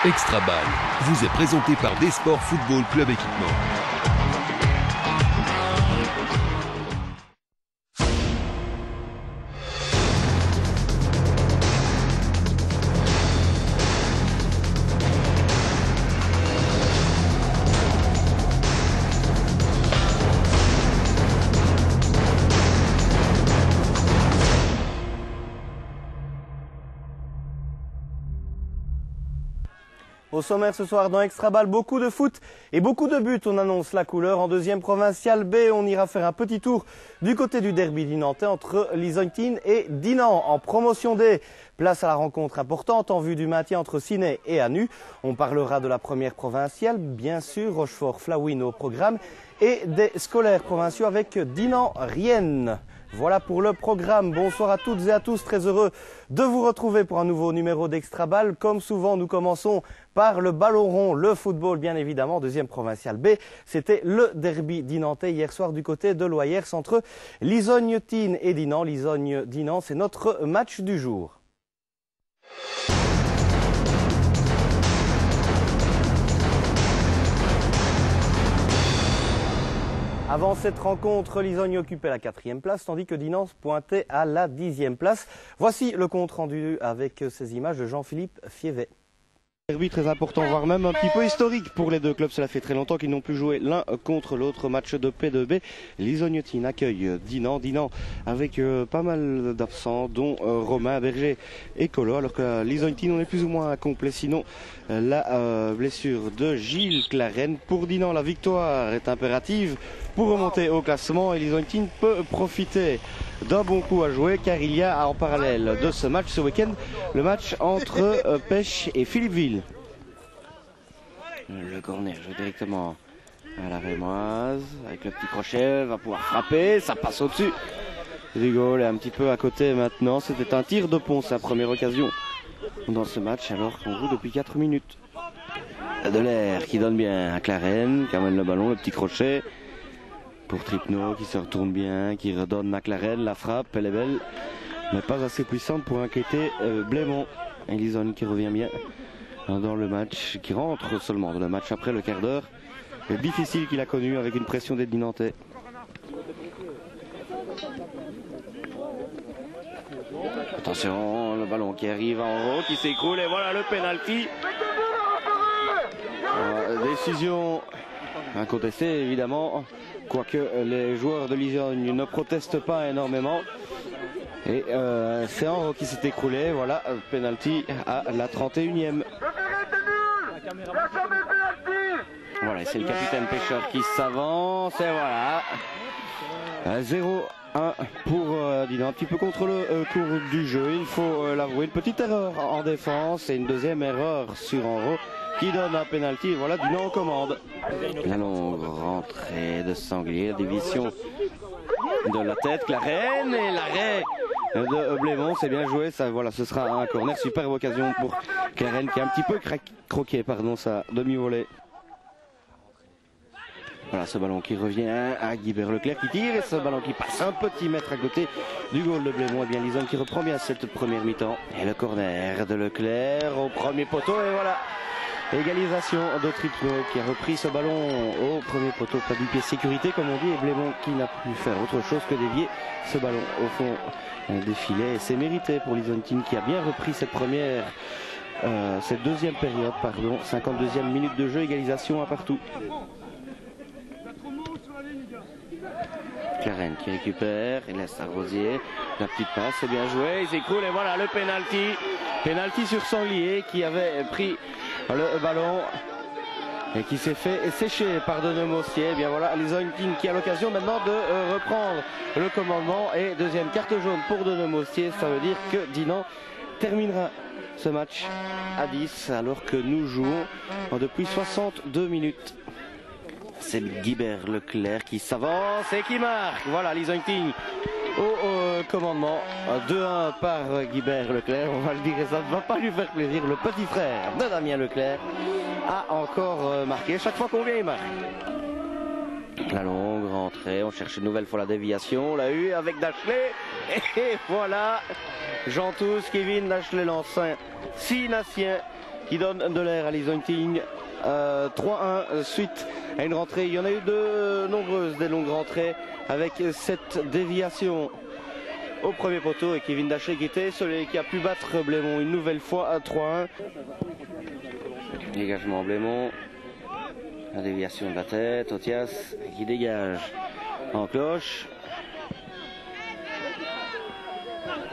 Extra Ball vous est présenté par Desports Football Club Équipement. Au sommaire ce soir dans Extra Ball, beaucoup de foot et beaucoup de buts. On annonce la couleur. En deuxième provinciale B, on ira faire un petit tour du côté du derby dinantais entre Lizontine et Dinan. En promotion D, place à la rencontre importante en vue du maintien entre Ciney et Anu. On parlera de la première provinciale, bien sûr, Rochefort-Flawin au programme, et des scolaires provinciaux avec Dinan-Rienne. Voilà pour le programme. Bonsoir à toutes et à tous. Très heureux de vous retrouver pour un nouveau numéro d'Extra Ball. Comme souvent, nous commençons par le ballon rond, le football bien évidemment. Deuxième provinciale B, c'était le derby dinantais hier soir du côté de Loyers entre Lizognetine et Dinan. Lizogne-Dinan, c'est notre match du jour. Avant cette rencontre, Lizogne occupait la 4e place, tandis que Dinan pointait à la 10e place. Voici le compte rendu avec ces images de Jean-Philippe Fievet. Derby très important, voire même un petit peu historique pour les deux clubs. Cela fait très longtemps qu'ils n'ont plus joué l'un contre l'autre. Match de P2B. Lizognetine accueille Dinan. Dinan avec pas mal d'absents, dont Romain Berger et Colo. Alors que Lizognetine, on est plus ou moins complet. Sinon, la blessure de Gilles Claren. Pour Dinan, la victoire est impérative pour remonter au classement. Et Lizognetine peut profiter d'un bon coup à jouer, car il y a en parallèle de ce match ce week-end le match entre Pêche et Philippeville. Le corner joue directement à la Rémoise avec le petit crochet, va pouvoir frapper, ça passe au-dessus du goal et un petit peu à côté maintenant. C'était un tir de pont, sa première occasion dans ce match alors qu'on joue depuis 4 minutes. De l'air qui donne bien à Claren, qui amène le ballon, le petit crochet pour Tripno qui se retourne bien, qui redonne à Claren, la frappe, elle est belle, mais pas assez puissante pour inquiéter Blémont. Et Lizogne qui revient bien dans le match, qui rentre seulement dans le match après le quart d'heure difficile qu'il a connu avec une pression des Dinantais. Attention, le ballon qui arrive en haut, qui s'écroule et voilà le penalty. Décision incontestée évidemment, quoique les joueurs de Lizogne ne protestent pas énormément. Et c'est Henro qui s'est écroulé, voilà, penalty à la 31e. Voilà, c'est le capitaine Pêcheur qui s'avance et voilà. 0-1 pour Dinan, un petit peu contre le cours du jeu, il faut l'avouer. Une petite erreur en défense et une deuxième erreur sur Henro qui donne un penalty. Voilà, Dinan en commande. La longue rentrée de Sanglier, division de la tête, Claren et l'arrêt de Blémont, c'est bien joué, ça, voilà, ce sera un corner, superbe occasion pour Claren qui a un petit peu croqué sa demi-volée. Voilà ce ballon qui revient à Guibert Leclerc qui tire et ce ballon qui passe un petit mètre à côté du goal de Blémont. Et bien Lizogne qui reprend bien cette première mi-temps. Et le corner de Leclerc au premier poteau et voilà. Égalisation de Tripno qui a repris ce ballon au premier poteau, pas du pied sécurité comme on dit, et Blémont qui n'a pu faire autre chose que dévier ce ballon au fond des filets. Et c'est mérité pour Lizognetine qui a bien repris cette deuxième période, 52e minute de jeu, égalisation à partout. Claren qui récupère, il laisse à Rosier, la petite passe, c'est bien joué, il s'écroule et voilà le penalty. Penalty sur Sanglier qui avait pris le ballon et qui s'est fait sécher par Denemostier. Et bien voilà, Lizognetine qui a l'occasion maintenant de reprendre le commandement et deuxième carte jaune pour Denemostier. Ça veut dire que Dinan terminera ce match à 10 alors que nous jouons depuis 62 minutes. C'est Guibert Leclerc qui s'avance et qui marque. Voilà, Lizognetine au commandement. 2-1 par Guibert Leclerc, on va le dire et ça ne va pas lui faire plaisir. Le petit frère de Damien Leclerc a encore marqué. Chaque fois qu'on vient, il marque. La longue rentrée, on cherche une nouvelle fois la déviation. On l'a eu avec Dashley. Et voilà, Jean Tous, Kevin Dashley Lancin, Sinassien qui donne de l'air à Liesonting. 3-1 suite à une rentrée. Il y en a eu de nombreuses des longues rentrées avec cette déviation au premier poteau et Kevin Daché qui était celui qui a pu battre Blémont une nouvelle fois à 3-1. Dégagement Blémont. La déviation de la tête. Otias qui dégage en cloche.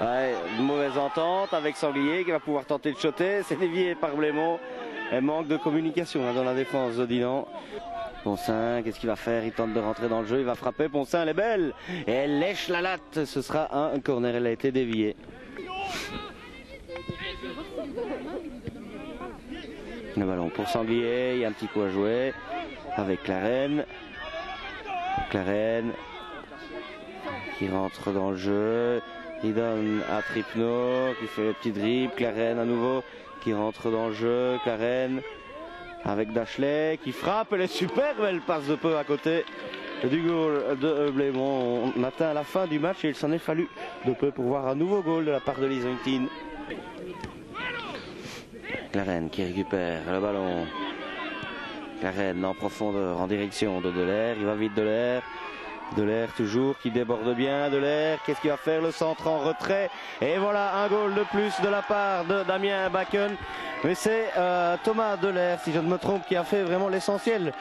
Ouais, une mauvaise entente avec Sanglier qui va pouvoir tenter de shotter. C'est dévié par Blémont. Et manque de communication dans la défense de Dinan. Poncin, qu'est-ce qu'il va faire? Il tente de rentrer dans le jeu, il va frapper. Poncin, elle est belle et elle lèche la latte. Ce sera un corner, elle a été déviée. Le ballon pour Sanglier, il y a un petit coup à jouer avec Clarène. Clarène qui rentre dans le jeu. Il donne à Tripno qui fait le petit dribble. Clarène à nouveau qui rentre dans le jeu. Clarène avec Dashley qui frappe. Elle est superbe, elle passe de peu à côté du goal de Blémont. On atteint la fin du match et il s'en est fallu de peu pour voir un nouveau goal de la part de Liesonting. Clarène qui récupère le ballon. Clarène en profondeur en direction de Delair. Il va vite Delair. Delair toujours qui déborde bien. Delair, qu'est-ce qu'il va faire? Le centre en retrait. Et voilà un goal de plus de la part de Damien Bakken. Mais c'est Thomas Delair, si je ne me trompe, qui a fait vraiment l'essentiel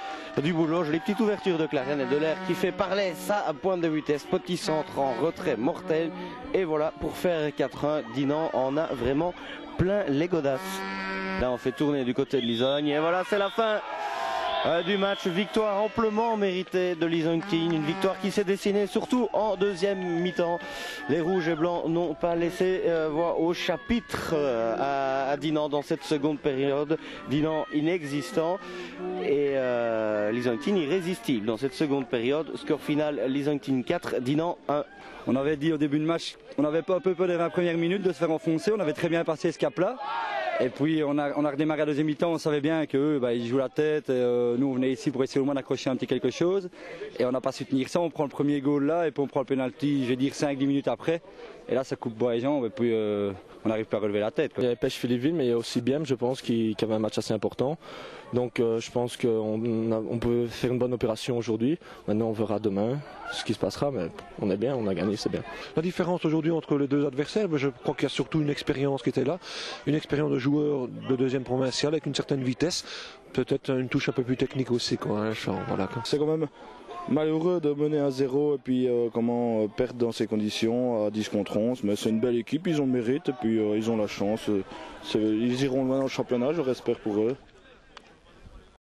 du boulot. Les petites ouvertures de Clarène et Delair qui fait parler ça à pointe de vitesse. Petit centre en retrait mortel. Et voilà pour faire 4-1. Dinan en a vraiment plein les godasses. Là on fait tourner du côté de Lisogne. Et voilà, c'est la fin du match. Victoire amplement méritée de Liesonting, une victoire qui s'est dessinée surtout en deuxième mi-temps. Les rouges et blancs n'ont pas laissé voix au chapitre à Dinan dans cette seconde période. Dinan inexistant et Liesonting irrésistible dans cette seconde période. Score final Liesonting 4, Dinan 1. On avait dit au début de match, on avait pas un peu peur des 20 premières minutes de se faire enfoncer, on avait très bien passé ce cap-là. Et puis on a redémarré à la deuxième mi-temps, on savait bien qu'eux, ils jouent la tête. Et, nous on venait ici pour essayer au moins d'accrocher un petit quelque chose. Et on n'a pas su tenir ça, on prend le premier goal là et puis on prend le penalty, je vais dire 5-10 minutes après. Et là ça coupe bois et jambes et puis on n'arrive pas à relever la tête, quoi. Il y avait Pêche Philippeville mais il y a aussi Biem, je pense, qui avait un match assez important. Donc je pense qu'on peut faire une bonne opération aujourd'hui. Maintenant on verra demain ce qui se passera, mais on est bien, on a gagné, c'est bien. La différence aujourd'hui entre les deux adversaires, je crois qu'il y a surtout une expérience qui était là, une expérience de joueurs de deuxième provinciale avec une certaine vitesse, peut-être une touche un peu plus technique aussi, quoi, hein, voilà. C'est quand même malheureux de mener à 0 et puis perdre dans ces conditions à 10 contre 11, mais c'est une belle équipe, ils ont le mérite et puis ils ont la chance. Ils iront loin dans le championnat, je l'espère pour eux.